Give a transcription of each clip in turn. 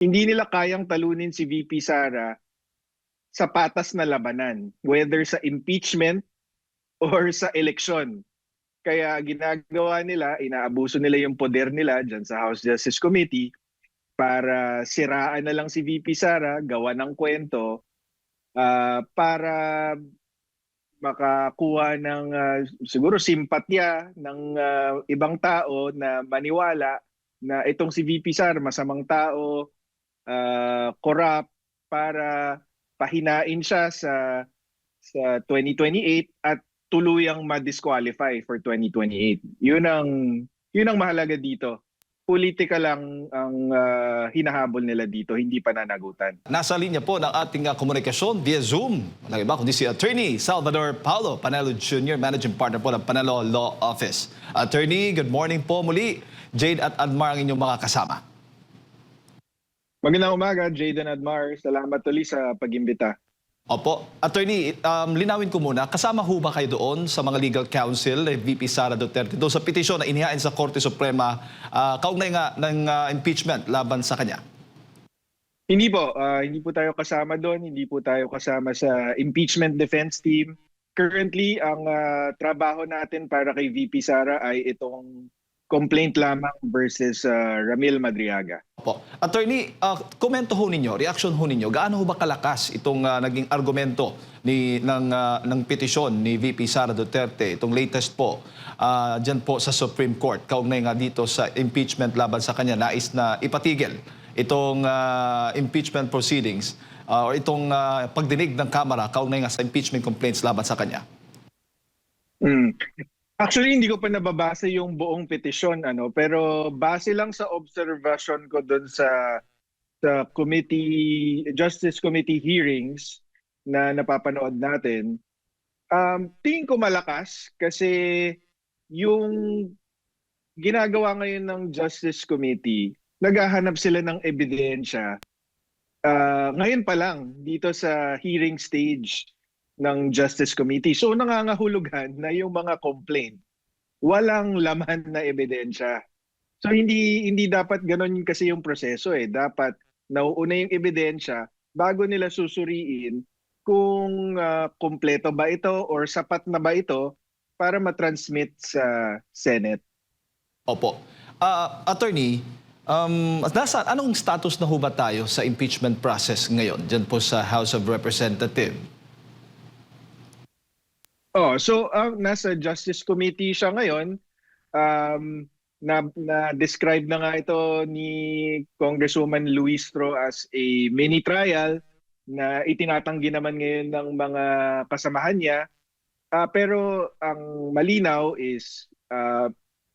hindi nila kayang talunin si VP Sara sa patas na labanan, whether sa impeachment or sa eleksyon. Kaya ginagawa nila, inaabuso nila yung poder nila dyan sa House Justice Committee para siraan na lang si VP Sara, gawa ng kwento, para makakuha ng siguro simpatya ng ibang tao na maniwala na itong si VP Sara masamang tao, corrupt, para pahinain siya sa 2028 at tuluyang ma-disqualify for 2028. Yun ang mahalaga dito. Politika lang ang hinahabol nila dito, hindi pananagutan. Nasa linya po ng ating komunikasyon via Zoom. Walang iba kundi si Attorney Salvador Paulo Panelo Jr., Managing Partner po ng Panelo Law Office. Attorney, good morning po muli. Jade at Admar ang inyong mga kasama. Magandang umaga, Jade and Admar. Salamat ulit sa pag-imbita. Opo. Attorney, linawin ko muna, kasama ho ba kayo doon sa mga legal counsel ni VP Sara Duterte doon sa petisyon na inihain sa Korte Suprema kaugnay nga ng impeachment laban sa kanya? Hindi po, hindi po tayo kasama doon, hindi po tayo kasama sa impeachment defense team. Currently, ang trabaho natin para kay VP Sara ay itong complaint lamang versus Ramil Madriaga. Opo. Attorney, komento ho ninyo, reaction ho ninyo, gaano ho ba kalakas itong naging argumento ng petisyon ni VP Sara Duterte, itong latest po, dyan po sa Supreme Court, kaugnay nga dito sa impeachment laban sa kanya, nais na ipatigil itong impeachment proceedings or itong pagdinig ng Kamara kaugnay nga sa impeachment complaints laban sa kanya? Actually, hindi ko pa nababasa yung buong petisyon, pero base lang sa observation ko doon sa Justice Committee hearings na napapanood natin, tingin ko malakas kasi yung ginagawa ngayon ng Justice Committee, naghahanap sila ng ebidensya. Ngayon pa lang, dito sa hearing stage ng Justice Committee. So nangangahulugan na yung mga complaint, walang laman na ebidensya. So hindi dapat ganoon kasi yung proseso eh. Dapat nauuna yung ebidensya bago nila susuriin kung kompleto ba ito or sapat na ba ito para matransmit sa Senate. Opo. Attorney, anong status na ho ba tayo sa impeachment process ngayon dyan po sa House of Representatives? So nasa Justice Committee siya ngayon. Na-describe na nga ito ni Congresswoman Luistro as a mini trial na itinatanggi naman ngayon ng mga kasamahan niya. Pero ang malinaw is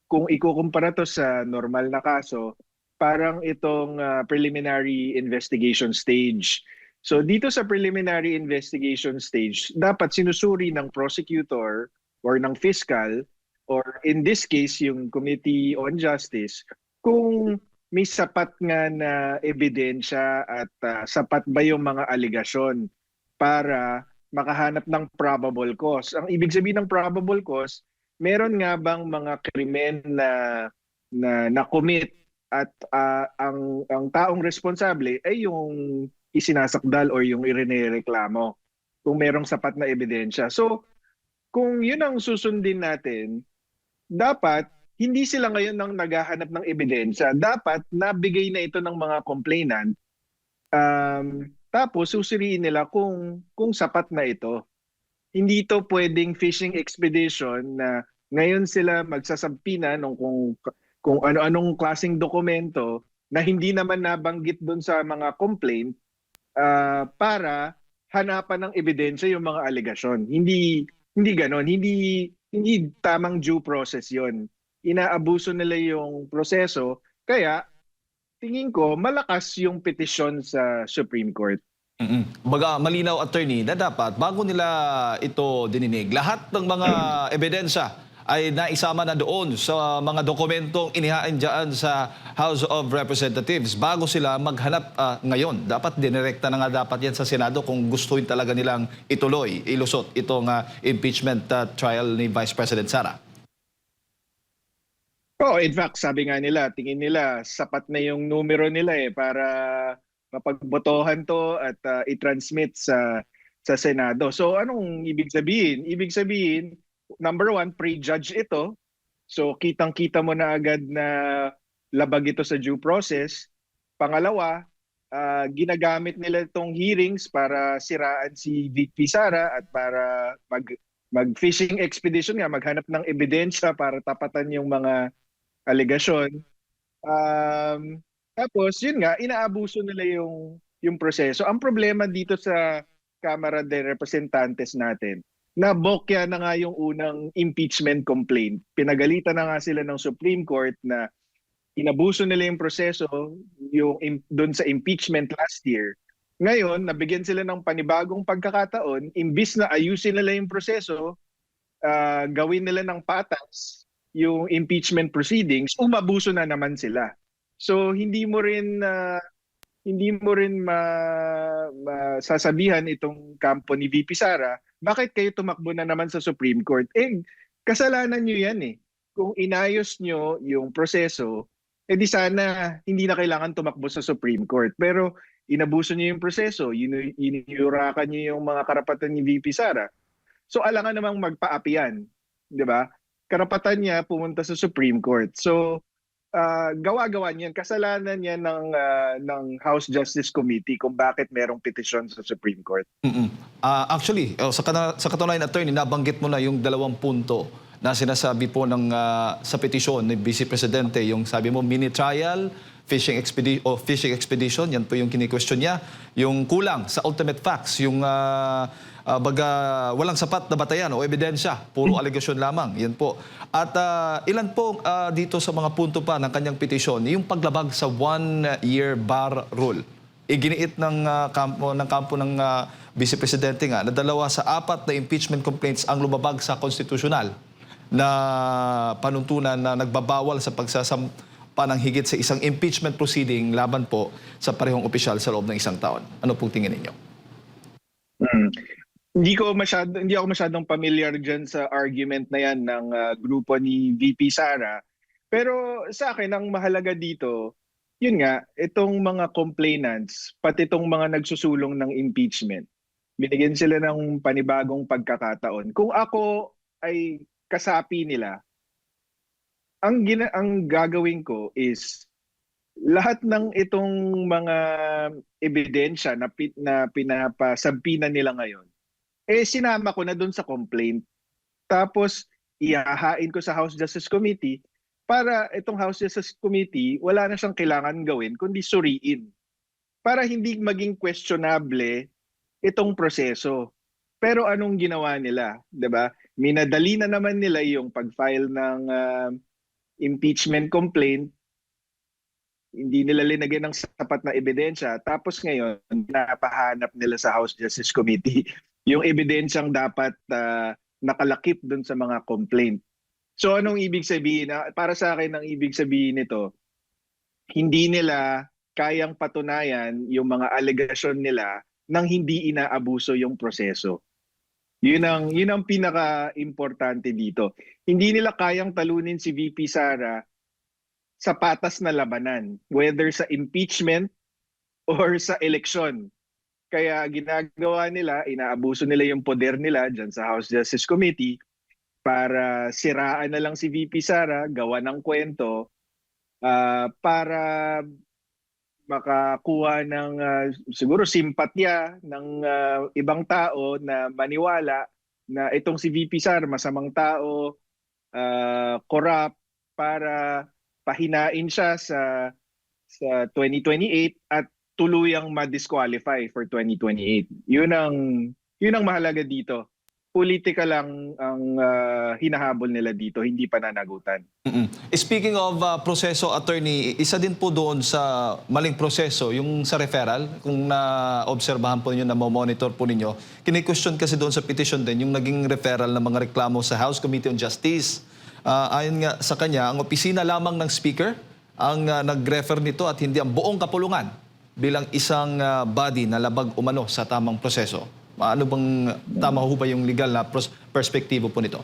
kung ikukumpara to sa normal na kaso, parang itong preliminary investigation stage. So dito sa preliminary investigation stage, dapat sinusuri ng prosecutor or ng fiscal or in this case yung Committee on Justice kung may sapat nga na ebidensya at sapat ba yung mga aligasyon para makahanap ng probable cause. Ang ibig sabihin ng probable cause, meron nga bang mga krimen na commit at ang taong responsable ay yung isinasakdal or yung irinereklamo kung merong sapat na ebidensya. So, kung yun ang susundin natin, dapat hindi sila ngayon nang naghahanap ng ebidensya. Dapat nabigay na ito ng mga complainant. Tapos susuriin nila kung sapat na ito. Hindi ito pwedeng fishing expedition na ngayon sila magsasabpina kung ano-anong klaseng dokumento na hindi naman nabanggit doon sa mga complaint para hanapan ng ebidensya yung mga alegasyon. Hindi ganon. Hindi tamang due process yon. Inaabuso nila yung proseso. Kaya tingin ko malakas yung petisyon sa Supreme Court. Baga malinaw, attorney, na dapat bago nila ito dininig, lahat ng mga ebidensya ay naisama na doon sa mga dokumentong inihain dyan sa House of Representatives bago sila maghanap ngayon. Dapat dinirekta na nga dapat yan sa Senado kung gustuin talaga nilang ilusot itong impeachment trial ni Vice President Sara. Oh, in fact, sabi nga nila, tingin nila sapat na yung numero nila para mapagbotohan to at i-transmit sa Senado. So anong ibig sabihin? Ibig sabihin, number one, pre-judge ito. So kitang-kita mo na agad na labag ito sa due process. Pangalawa, ginagamit nila itong hearings para siraan si VP Sara at para mag-fishing expedition nga, maghanap ng ebidensya para tapatan yung mga alegasyon. Tapos, yun nga, inaabuso nila yung proseso. Ang problema dito sa Kamara de Representantes natin, nabokya na nga yung unang impeachment complaint. Pinagalitan na nga sila ng Supreme Court na inabuso nila yung proseso doon sa impeachment last year. Ngayon, nabigyan sila ng panibagong pagkakataon, imbis na ayusin nila yung proseso, gawin nila ng patas yung impeachment proceedings, umabuso na naman sila. So hindi mo rin masasabihan itong kampo ni VP Sara, bakit kayo tumakbo na naman sa Supreme Court? Kasalanan nyo yan eh. Kung inayos nyo yung proseso, di sana hindi na kailangan tumakbo sa Supreme Court. Pero inabuso nyo yung proseso, iniyurakan nyo yung mga karapatan ni VP Sara. So alangan namang magpaapian, di ba? Karapatan niya pumunta sa Supreme Court. So gawa-gawa niyan, kasalanan niya ng House Justice Committee kung bakit merong petisyon sa Supreme Court. Actually, sa katunayan, attorney, nabanggit mo na yung 2 punto na sinasabi po sa petisyon ni Vice Presidente, yung sabi mo mini trial, fishing expedition, yan po yung kini-question niya. Yung kulang sa ultimate facts, yung walang sapat na batayan o ebidensya, puro alegasyon lamang, yan po. At ilan po dito sa mga punto pa ng kanyang petisyon, yung paglabag sa 1-year bar rule. Iginiit ng kampo ng Vice Presidente nga na 2 sa 4 na impeachment complaints ang lumabag sa konstitusyonal na panuntunan na nagbabawal sa pagsasampa ng higit sa isang impeachment proceeding laban po sa parehong opisyal sa loob ng 1 taon. Ano pong tingin ninyo? Hindi ako masyadong familiar diyan sa argument na yan ng grupo ni VP Sara. Pero sa akin ang mahalaga dito, yun nga, itong mga complainants, pati itong mga nagsusulong ng impeachment, binigyan sila ng panibagong pagkakataon. Kung ako ay kasapi nila, ang gagawin ko is lahat ng itong mga ebidensya na pinapasabpina nila ngayon, sinama ko na doon sa complaint. Tapos ihahain ko sa House Justice Committee para itong House Justice Committee wala na siyang kailangan gawin kundi suriin. Para hindi maging questionable itong proseso. Pero anong ginawa nila, 'di ba? Minadali na naman nila yung pag-file ng impeachment complaint. Hindi nila linagyan ng sapat na ebidensya. Tapos ngayon, napahanap nila sa House Justice Committee yung ebidensyang dapat nakalakip dun sa mga complaint. So anong ibig sabihin? Para sa akin, ang ibig sabihin nito, hindi nila kayang patunayan yung mga alegasyon nila nang hindi inaabuso yung proseso. Yun ang pinaka-importante dito. Hindi nila kayang talunin si VP Sara sa patas na labanan, whether sa impeachment or sa eleksyon. Kaya ginagawa nila, inaabuso nila yung poder nila dyan sa House Justice Committee para siraan na lang si VP Sara, gawa ng kwento, para makakuha ng siguro simpatya ng ibang tao na maniwala na itong si VP Sara masamang tao, corrupt, para pahinain siya sa 2028 at tuluyang ma-disqualify for 2028. Yun ang mahalaga dito. Politika lang ang hinahabol nila dito, hindi pananagutan. Speaking of proseso, attorney, isa din po doon sa maling proseso, yung sa referral, kung na-obserbahan po ninyo, na-monitor po ninyo, kini-question kasi doon sa petition din, yung naging referral ng mga reklamo sa House Committee on Justice. Ayon nga sa kanya, ang opisina lamang ng Speaker ang nag-refer nito at hindi ang buong kapulungan bilang isang body na labag umano sa tamang proseso. Ano bang tama ho ba yung legal na perspektibo po nito?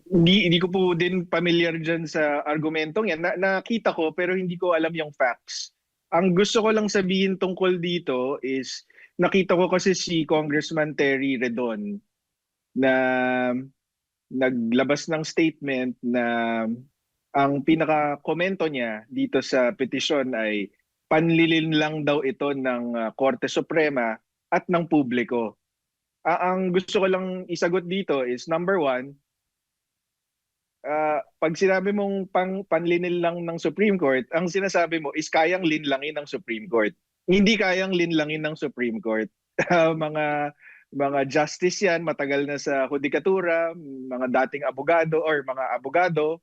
Hindi ko po din familiar dyan sa argumentong yan. Nakita ko pero hindi ko alam yung facts. Ang gusto ko lang sabihin tungkol dito is nakita ko kasi si Congressman Terry Redon na naglabas ng statement na ang pinaka-komento niya dito sa petisyon ay panlilin lang daw ito ng Korte Suprema at ng publiko. Ang gusto ko lang isagot dito is number one, pag sinabi mong panlinil lang ng Supreme Court, ang sinasabi mo is kayang linlangin ng Supreme Court. Hindi kayang linlangin ng Supreme Court. Mga justice yan, matagal na sa hudikatura, mga dating abogado or mga abogado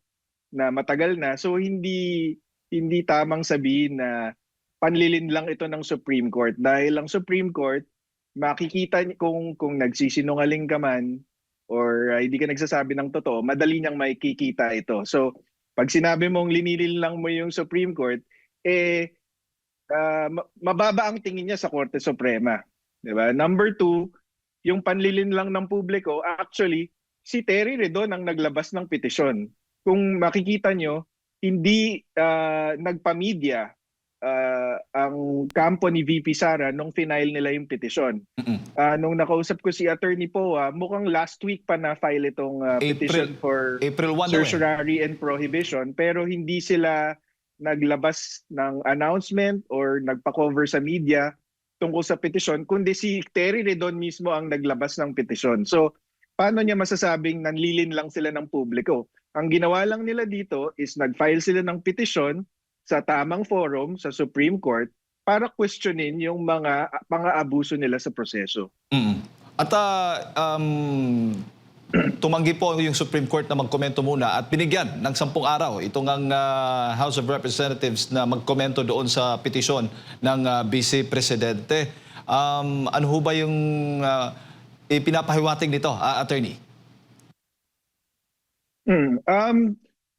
na matagal na. So hindi tamang sabihin na panlilin lang ito ng Supreme Court dahil ang Supreme Court makikita kung nagsisinungaling ka man or hindi ka nagsasabi ng totoo, madali niyang makikita ito. So, pag sinabi mong linilin lang mo yung Supreme Court, mababa ang tingin niya sa Korte Suprema. Diba? Number two, yung panlilin lang ng publiko, actually, si Terry Redon ang naglabas ng petisyon. Kung makikita nyo, hindi nagpa-media ang kampo ni VP Sara nung final nila yung petisyon. Nung nakausap ko si Attorney Poa, mukhang last week pa na-file itong petition for April 1 certiorari and prohibition, pero hindi sila naglabas ng announcement or nagpa-cover sa media tungkol sa petisyon, kundi si Terry Redon mismo ang naglabas ng petisyon. So, paano niya masasabing nanlilin lang sila ng publiko? Ang ginawa lang nila dito is nag-file sila ng petisyon sa tamang forum sa Supreme Court para questionin yung mga pang-aabuso nila sa proseso. At tumanggi po yung Supreme Court na magkomento muna at binigyan ng 10 araw itong ang House of Representatives na magkomento doon sa petisyon ng Vice Presidente. Ano ho ba yung ipinapahiwatig nito, Attorney?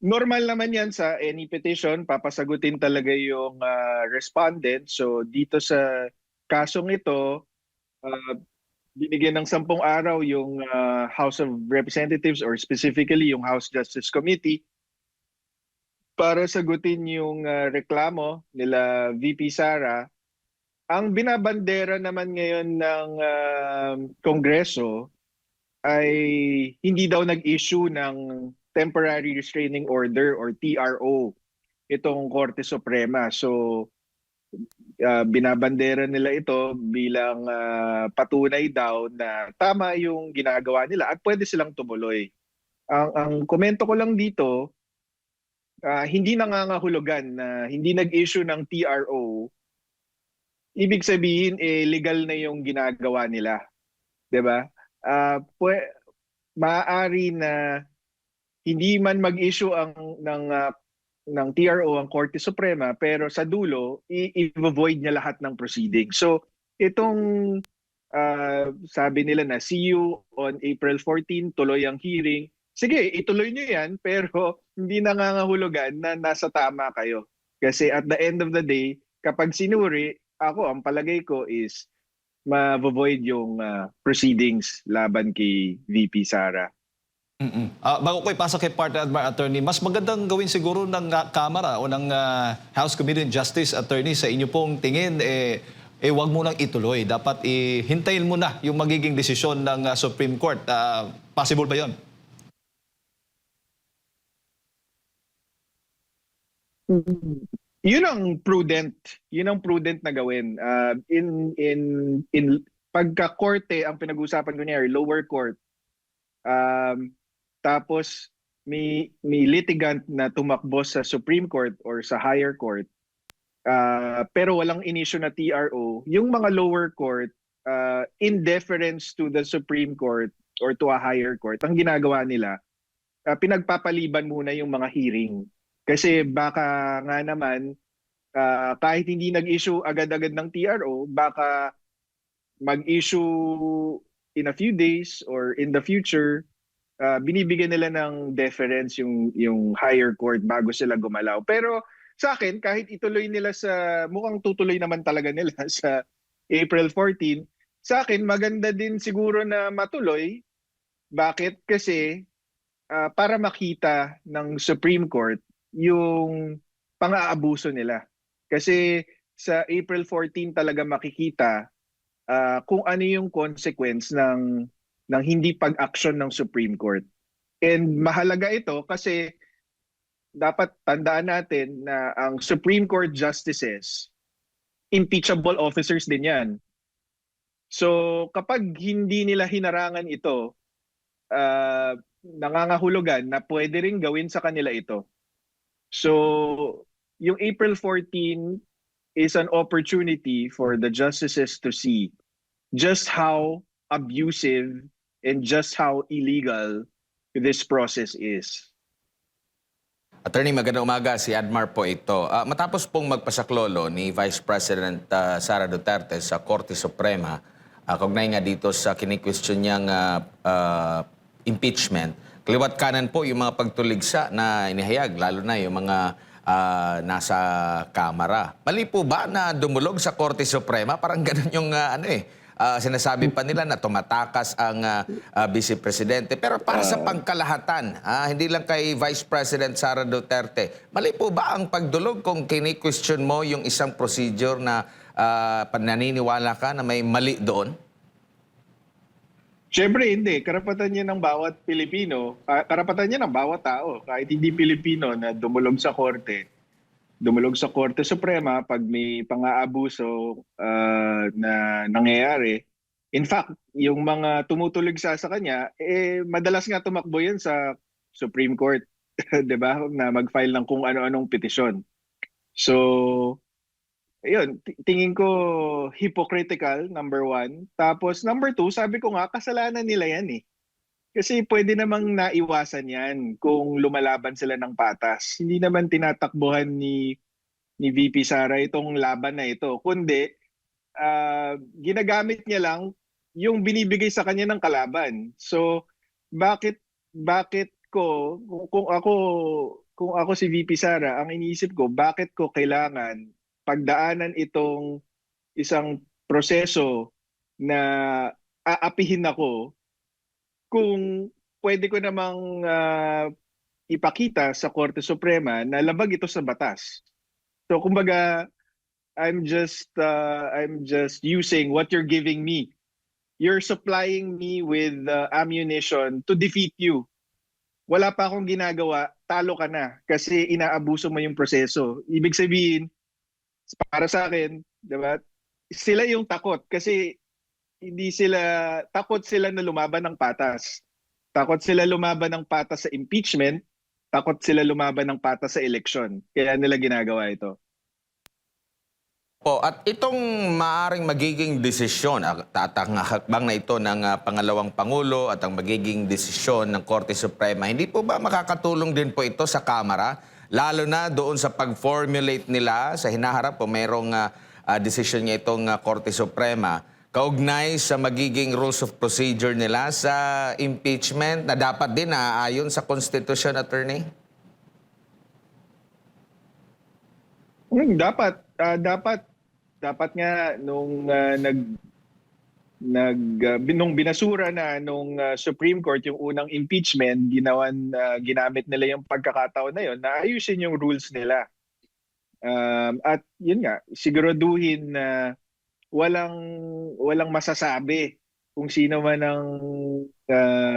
Normal naman yan sa any petition, papasagutin talaga yung respondent. So dito sa kasong ito, binigyan ng 10 araw yung House of Representatives or specifically yung House Justice Committee para sagutin yung reklamo nila VP Sara. Ang binabandera naman ngayon ng Kongreso ay hindi daw nag-issue ng Temporary Restraining Order or TRO itong Korte Suprema. So binabandera nila ito bilang patunay daw na tama yung ginagawa nila at pwede silang tumuloy. Ang komento ko lang dito, hindi nangangahulugan na hindi nag-issue ng TRO, ibig sabihin legal na yung ginagawa nila. 'Di ba? Maaari na hindi man mag-issue ng TRO ang Korte Suprema pero sa dulo i-void niya lahat ng proceedings. So itong sabi nila na see you on April 14, tuloy ang hearing. Sige, ituloy niyo yan pero hindi nangangahulugan na nasa tama kayo. Kasi at the end of the day, kapag sinuri, ang palagay ko is ma-void yung proceedings laban kay VP Sara. Bago ko ipasa kay partner attorney, mas magandang gawin siguro ng Kamara o ng House Committee on Justice, attorney, sa inyo pong tingin, wag mo nang ituloy. Dapat hintayin mo na yung magiging desisyon ng Supreme Court. Possible ba yon? Yun ang prudent na gawin. In pagka-korte ang pinag-usapan ko niya, lower court. Tapos may litigant na tumakbo sa Supreme Court or sa higher court, pero walang inisyu na TRO. Yung mga lower court, in deference to the Supreme Court or to a higher court, ang ginagawa nila, pinagpapaliban muna yung mga hearing. Kasi baka nga naman, kahit hindi nag-issue agad-agad ng TRO, baka mag-issue in a few days or in the future, binibigyan nila ng deference yung higher court bago sila gumalaw. Pero sa akin, kahit ituloy nila mukhang tutuloy naman talaga nila sa April 14, sa akin maganda din siguro na matuloy. Bakit? Kasi para makita ng Supreme Court yung pang-aabuso nila. Kasi sa April 14 talaga makikita kung ano yung consequence ng hindi pag-action ng Supreme Court. And mahalaga ito kasi dapat tandaan natin na ang Supreme Court justices, impeachable officers din yan. So kapag hindi nila hinarangan ito, nangangahulugan na pwede rin gawin sa kanila ito. So yung April 14 is an opportunity for the justices to see just how abusive and just how illegal this process is. Attorney, magandang umaga. Si Admar po ito. Matapos pong magpasaklolo ni Vice President Sara Duterte sa Korte Suprema, kaugnay nga dito sa kini-question niyang impeachment, kaliwat kanan po yung mga pagtuligsa na inihayag, lalo na yung mga nasa Kamara. Mali po ba na dumulog sa Korte Suprema? Parang ganun yung sinasabi pa nila na tumatakas ang Vice Presidente. Pero para sa pangkalahatan, hindi lang kay Vice President Sara Duterte, mali po ba ang pagdulog kung kini-question mo yung isang procedure na pananiniwala ka na may mali doon? Siyempre hindi. Karapatan niya ng bawat Pilipino, karapatan niya ng bawat tao, kahit hindi Pilipino na dumulog sa korte. Dumulog sa Korte Suprema pag may pang-aabuso na nangyayari. In fact, yung mga tumutulog sa kanya, madalas nga tumakbo yan sa Supreme Court, 'di ba? Na mag-file ng kung ano-anong petisyon. So, ayun, tingin ko hypocritical, number one. Tapos number two, sabi ko nga, kasalanan nila yan eh. Kasi pwede namang naiwasan yan kung lumalaban sila ng patas. Hindi naman tinatakbuhan ni VP Sara itong laban na ito. Kundi, ginagamit niya lang yung binibigay sa kanya ng kalaban. So, bakit ko, kung ako si VP Sara, ang iniisip ko, bakit ko kailangan pagdaanan itong isang proseso na aapihin ako kung pwede ko namang ipakita sa Korte Suprema na labag ito sa batas. So kumbaga, I'm just using what you're giving me. You're supplying me with ammunition to defeat you. Wala pa akong ginagawa, talo ka na kasi inaabuso mo yung proseso. Ibig sabihin, para sa akin, 'di ba? Sila yung takot kasi hindi sila takot sila na lumaban ng patas. Takot sila lumaban ng patas sa impeachment, takot sila lumaban ng patas sa eleksyon. Kaya nila ginagawa ito. At itong maaring magiging desisyon at ang hakbang na ito ng pangalawang Pangulo at ang magiging desisyon ng Korte Suprema, hindi po ba makakatulong din po ito sa Kamara? Lalo na doon sa pag-formulate nila sa hinaharap po mayroong desisyon niya itong Korte Suprema kaugnay sa magiging rules of procedure nila sa impeachment na dapat din naaayon sa Constitution, Attorney? Dapat nga nung nung binasura na nung Supreme Court yung unang impeachment, ginamit nila yung pagkakataon na yon na ayusin yung rules nila. At yun nga, siguraduhin na walang masasabi kung sino man ang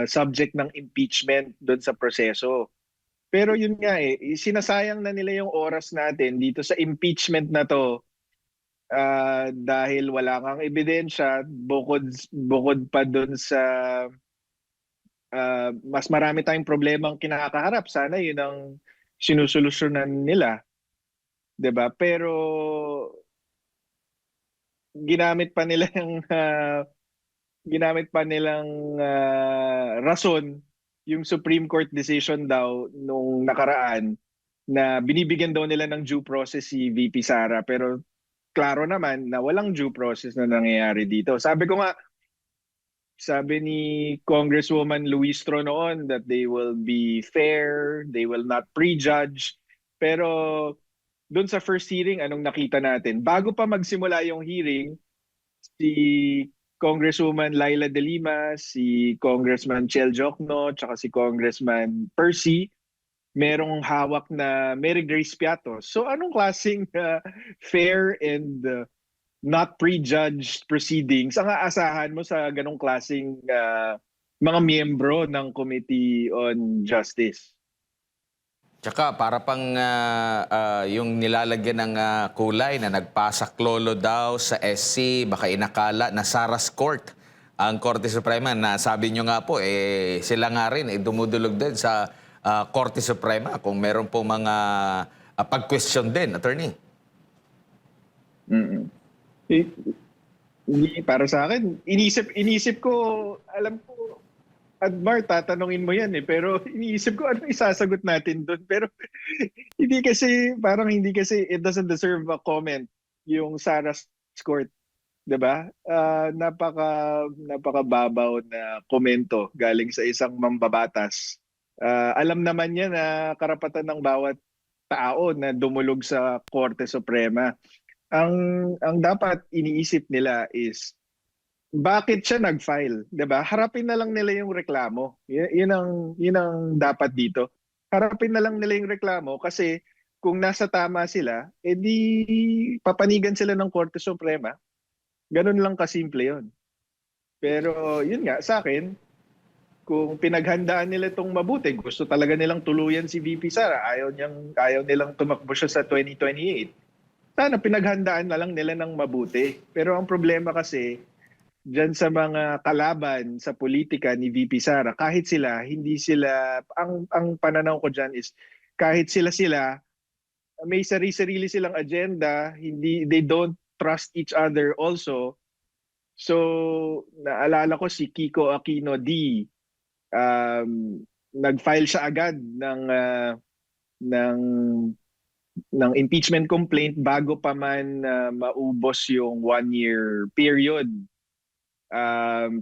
subject ng impeachment doon sa proseso. Pero yun nga sinasayang na nila yung oras natin dito sa impeachment na to dahil wala kang ebidensya bukod pa doon sa mas marami tayong problemang kinakaharap. Sana yun ang sinusolusyonan nila. 'Di ba? Pero ginamit pa nilang rason yung Supreme Court decision daw nung nakaraan na binibigyan daw nila ng due process si VP Sara, pero klaro naman na walang due process na nangyayari dito. Sabi ni Congresswoman Luistro noon that they will be fair, they will not prejudge. Pero doon sa first hearing, anong nakita natin? Bago pa magsimula yung hearing, si Congresswoman Laila De Lima, si Congressman Chel Jokno, tsaka si Congressman Percy, merong hawak na Mary Grace Piatos. So anong klaseng fair and not prejudged proceedings ang aasahan mo sa ganong klaseng mga miyembro ng Committee on Justice? Tsaka para pang yung nilalagyan ng kulay na nagpasaklolo daw sa SC, baka inakala na Saras Court ang Korte Suprema na sabi nyo nga po, sila nga rin dumudulog din sa Korte Suprema kung meron po mga pag-question din, attorney. Mm-mm. Hindi, para sa akin, inisip ko, alam ko, Admar, tatanungin mo yan pero iniisip ko ano isasagot natin doon. Pero hindi kasi it doesn't deserve a comment yung Sarah's Court, 'di ba? Napakababaw na komento galing sa isang mambabatas. Alam naman niya na karapatan ng bawat tao na dumulog sa Korte Suprema. Ang dapat iniisip nila is bakit siya nag-file, 'di ba? Harapin na lang nila yung reklamo. Yun ang dapat dito. Harapin na lang nila yung reklamo kasi kung nasa tama sila, edi papanigan sila ng Korte Suprema. Ganun lang kasimple 'yon. Pero yun nga sa akin, kung pinaghandaan nila itong mabuti, gusto talaga nilang tuluyan si VP Sara, ayaw nilang tumakbo siya sa 2028. Sana pinaghandaan na lang nila ng mabuti. Pero ang problema kasi diyan sa mga kalaban sa politika ni VP Sara, kahit sila, hindi sila, ang pananaw ko diyan is, kahit sila, may sarili silang agenda, they don't trust each other also. So, naalala ko si Kiko Aquino D, nag-file siya agad ng impeachment complaint bago pa man maubos yung 1-year period.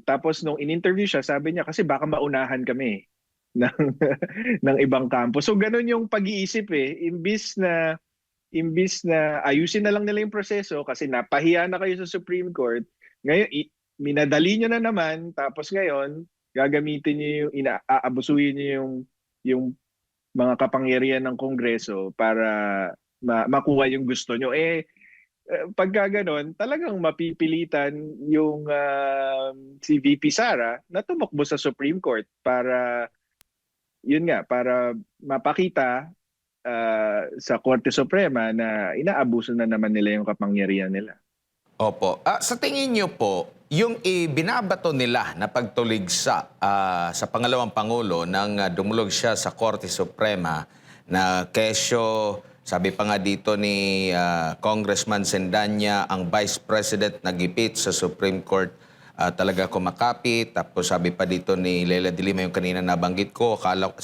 Tapos nung in-interview siya, sabi niya kasi baka maunahan kami ng ng ibang kampo. So ganun yung pag-iisip Imbis na ayusin na lang nila yung proseso kasi napahiya na kayo sa Supreme Court. Ngayon minadali niyo na naman, tapos ngayon gagamitin niyo aabusuhin niyo yung mga kapangyarihan ng Kongreso para makuha yung gusto niyo. Pagka ganon, talagang mapipilitan yung si VP Sara na tumakbo sa Supreme Court para mapakita sa Korte Suprema na inaabuso na naman nila yung kapangyarihan nila. Opo. Sa tingin niyo po, yung ibinabato nila na pagtuligsa sa pangalawang Pangulo nang dumulog siya sa Korte Suprema na kesyo, sabi pa nga dito ni Congressman Sendanya, ang Vice President nagipit sa Supreme Court talaga kumakapit. Tapos sabi pa dito ni Laila De Lima, yung kanina nabanggit ko, akala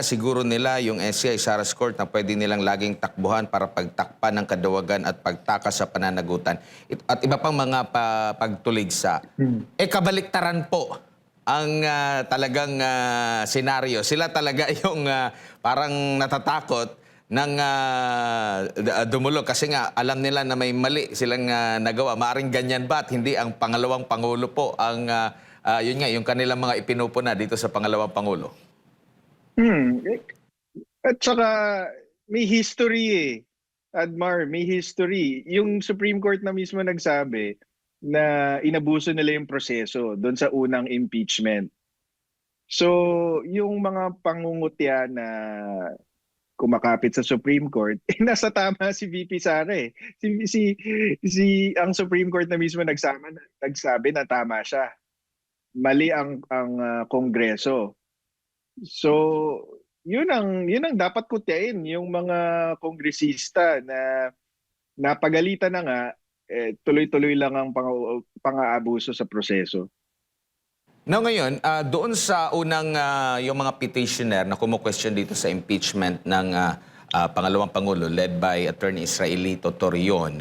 siguro nila yung SC ay Sarah's Court na pwede nilang laging takbuhan para pagtakpan ng kadawagan at pagtakas sa pananagutan. At iba pang mga pagtuligsa. Kabaliktaran po ang talagang senaryo. Sila talaga yung parang natatakot ng dumulog kasi nga alam nila na may mali silang nagawa. Maaring ganyan ba at hindi ang pangalawang Pangulo po ang yun nga, yung kanilang mga ipinupuna dito sa pangalawang Pangulo? At saka may history Admar, may history. Yung Supreme Court na mismo nagsabi na inabuso nila yung proseso doon sa unang impeachment. So, yung mga pangungutya na kumakapit sa Supreme Court, nasa tama si VP Sara ang Supreme Court na mismo nagsabi na tama siya. Mali ang Kongreso. So, yun ang dapat kutyain yung mga kongresista na napagalitan na nga, tuloy-tuloy lang ang pang-aabuso sa proseso. Now ngayon, doon sa unang yung mga petitioner na kumu-question dito sa impeachment ng pangalawang Pangulo led by Attorney Israelito Torion,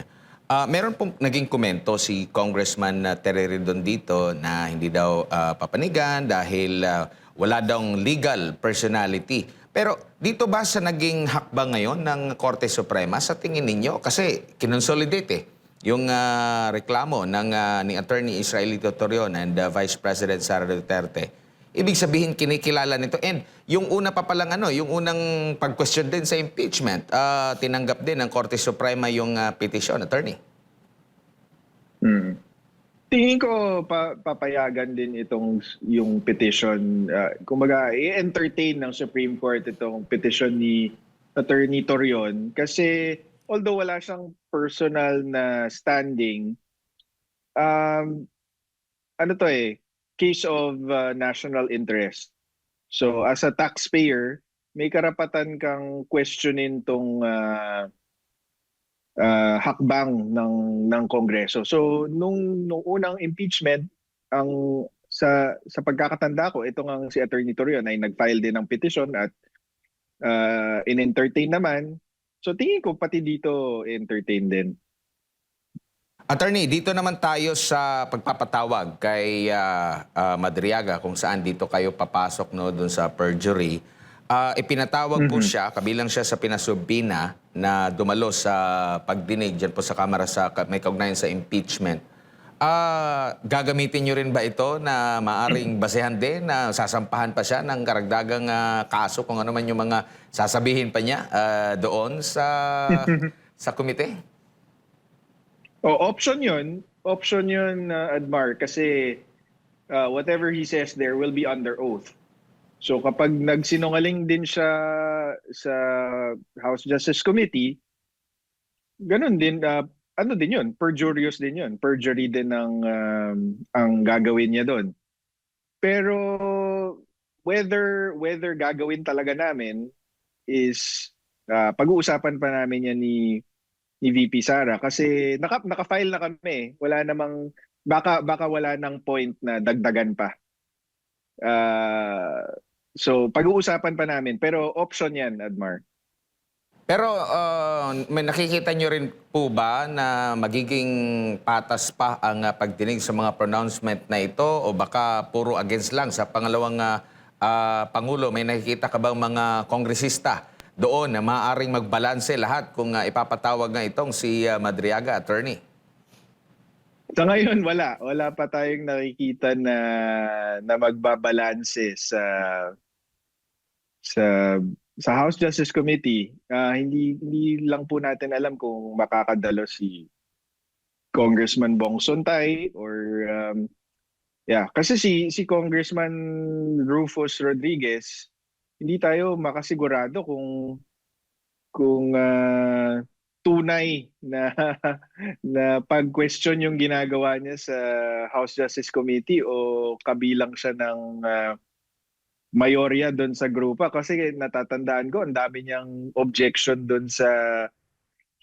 meron pong naging komento si Congressman Terry Redon dito na hindi daw papanigan dahil wala daw legal personality. Pero dito ba sa naging hakbang ngayon ng Korte Suprema, sa tingin ninyo, kasi kinonsolidate yung reklamo ng ni Attorney Israelito Torion and Vice President Sara Duterte, ibig sabihin kinikilala nito. And yung una pa palang yung unang pag-question din sa impeachment, tinanggap din ng Korte Suprema yung petisyon, Attorney. Tingin ko papayagan din yung petition. Kumbaga, i-entertain ng Supreme Court itong petition ni Attorney Torion kasi although wala siyang personal na standing, case of national interest. So as a taxpayer, may karapatan kang questionin tong hakbang ng Kongreso. So nung unang impeachment, sa pagkakatanda ko, ito nga si Attorney Torion ay nag-file din ng petition at in-entertain naman. So tingin ko pati dito entertain din. Attorney, dito naman tayo sa pagpapatawag kay Madriaga kung saan dito kayo papasok doon sa perjury. Ipinatawag po siya, kabilang siya sa pinasubina na dumalo sa pagdinig dyan po sa Kamara sa may kaugnayan sa impeachment. Gagamitin nyo rin ba ito na maaring basehan din na sasampahan pa siya ng karagdagang kaso kung ano man yung mga sasabihin pa niya doon sa komite? Option yun. Option yun, Admar, kasi whatever he says there will be under oath. So kapag nagsinungaling din siya sa House Justice Committee, ganun din, din yun, perjurious din yun. Perjury din ang gagawin niya doon. Pero whether gagawin talaga namin is pag-uusapan pa namin yan ni VP Sara kasi naka-file na kami. Wala namang baka wala nang point na dagdagan pa. So pag-uusapan pa namin pero option 'yan, Admar. Pero may nakikita nyo rin po ba na magiging patas pa ang pagdinig sa mga pronouncement na ito o baka puro against lang sa pangalawang Pangulo? May nakikita ka bang mga kongresista doon na maaaring magbalanse lahat kung ipapatawag nga itong si Madriaga, Attorney? Sa ngayon, wala. Wala pa tayong nakikita na magbabalanse sa House Justice Committee. Hindi lang po natin alam kung makakadalo si Congressman Bong Sontay or kasi si Congressman Rufus Rodriguez, hindi tayo makasigurado kung tunay na pag-question yung ginagawa niya sa House Justice Committee o kabilang siya ng mayorya doon sa grupa. Kasi natatandaan ko, ang dami niyang objection doon sa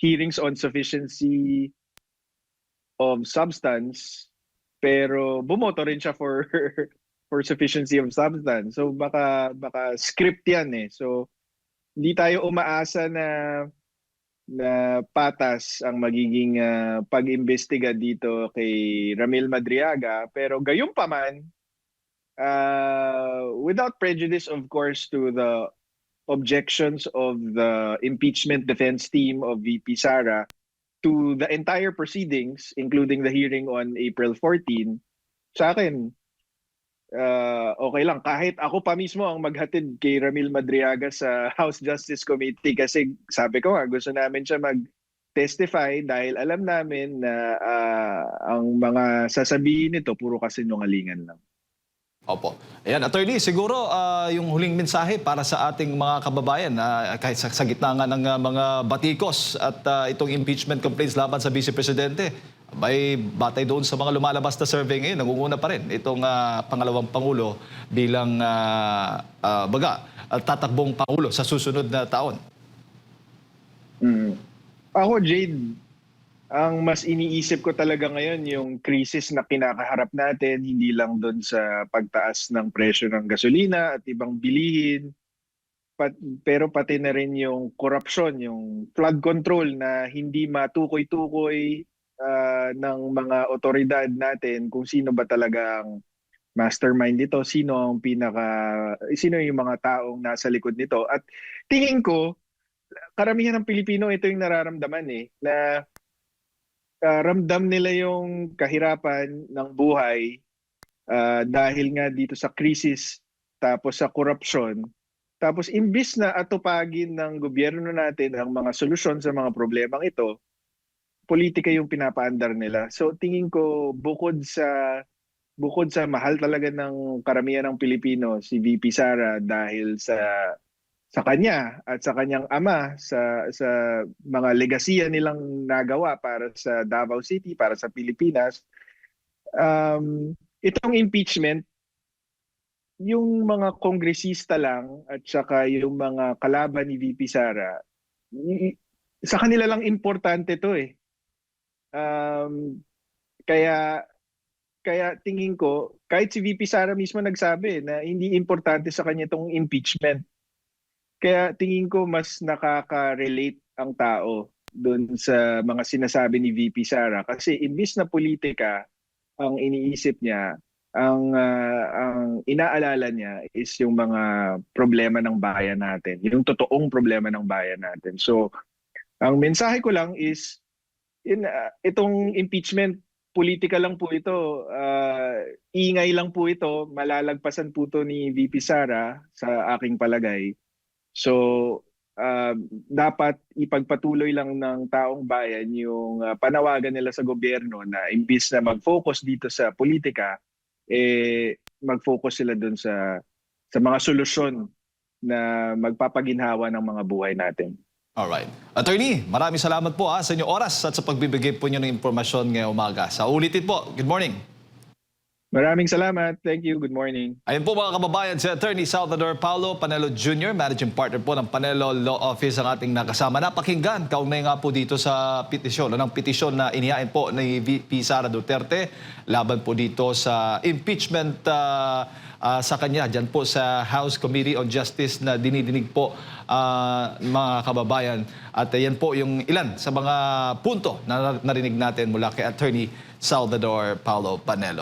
hearings on sufficiency of substance, pero bumoto rin siya for sufficiency of substance. So baka script yan eh. So hindi tayo umaasa na patas ang magiging pag-imbestiga dito kay Ramil Madriaga, pero gayunpaman without prejudice of course to the objections of the impeachment defense team of VP Sara to the entire proceedings including the hearing on April 14, sa akin okay lang. Kahit ako pa mismo ang maghatid kay Ramil Madriaga sa House Justice Committee kasi sabi ko nga, gusto namin siya mag-testify dahil alam namin na ang mga sasabihin nito puro kasinungalingan lang. Opo. Ayan, Attorney, siguro yung huling mensahe para sa ating mga kababayan kahit sa gitna nga ng mga batikos at itong impeachment complaints laban sa Vice Presidente, may batay doon sa mga lumalabas na survey ngayon, nangunguna pa rin itong pangalawang Pangulo bilang tatakbong Pangulo sa susunod na taon. Ako, Jade, ang mas iniisip ko talaga ngayon yung krisis na kinakaharap natin, hindi lang doon sa pagtaas ng presyo ng gasolina at ibang bilihin, pero pati na rin yung korupsyon, yung flood control na hindi matukoy-tukoy ng mga otoridad natin kung sino ba talagang mastermind nito, sino yung mga taong nasa likod nito. At tingin ko, karamihan ng Pilipino ito yung nararamdaman na ramdam nila yung kahirapan ng buhay dahil nga dito sa krisis, tapos sa korupsyon. Tapos imbis na atupagin ng gobyerno natin ang mga solusyon sa mga problemang ito, politika yung pinapaandar nila. So tingin ko bukod sa mahal talaga ng karamihan ng Pilipino si VP Sara dahil sa kanya at sa kanyang ama sa mga legasiya nilang nagawa para sa Davao City, para sa Pilipinas. Itong impeachment, yung mga kongresista lang at saka yung mga kalaban ni VP Sara, sa kanila lang importante to eh. Kaya kaya tingin ko, kahit si VP Sara mismo nagsabi na hindi importante sa kanya itong impeachment. Kaya tingin ko mas nakaka-relate ang tao doon sa mga sinasabi ni VP Sara. Kasi imbis na politika ang iniisip niya, ang inaalala niya is yung mga problema ng bayan natin, yung totoong problema ng bayan natin. So, ang mensahe ko lang is, itong impeachment, politika lang po ito, ingay lang po ito, malalagpasan po ito ni VP Sara sa aking palagay. So, dapat ipagpatuloy lang ng taong bayan yung panawagan nila sa gobyerno na imbis na mag-focus dito sa politika, mag-focus sila dun sa mga solusyon na magpapaginhawa ng mga buhay natin. Alright. Attorney, maraming salamat po sa inyong oras at sa pagbibigay po niyo ng impormasyon ngayong umaga. Sa ulitin po, good morning. Maraming salamat. Thank you. Good morning. Ayun po mga kababayan, si Attorney Salvador Paulo Panelo Jr., Managing Partner po ng Panelo Law Office ang ating nakasama. Napakinggan, kaugnay nga po dito sa petisyon, ng petisyon na inihain po ni VP Sara Duterte laban po dito sa impeachment sa kanya dyan po sa House Committee on Justice na dinidinig po mga kababayan. At yan po yung ilan sa mga punto na narinig natin mula kay Attorney Salvador Paulo Panelo.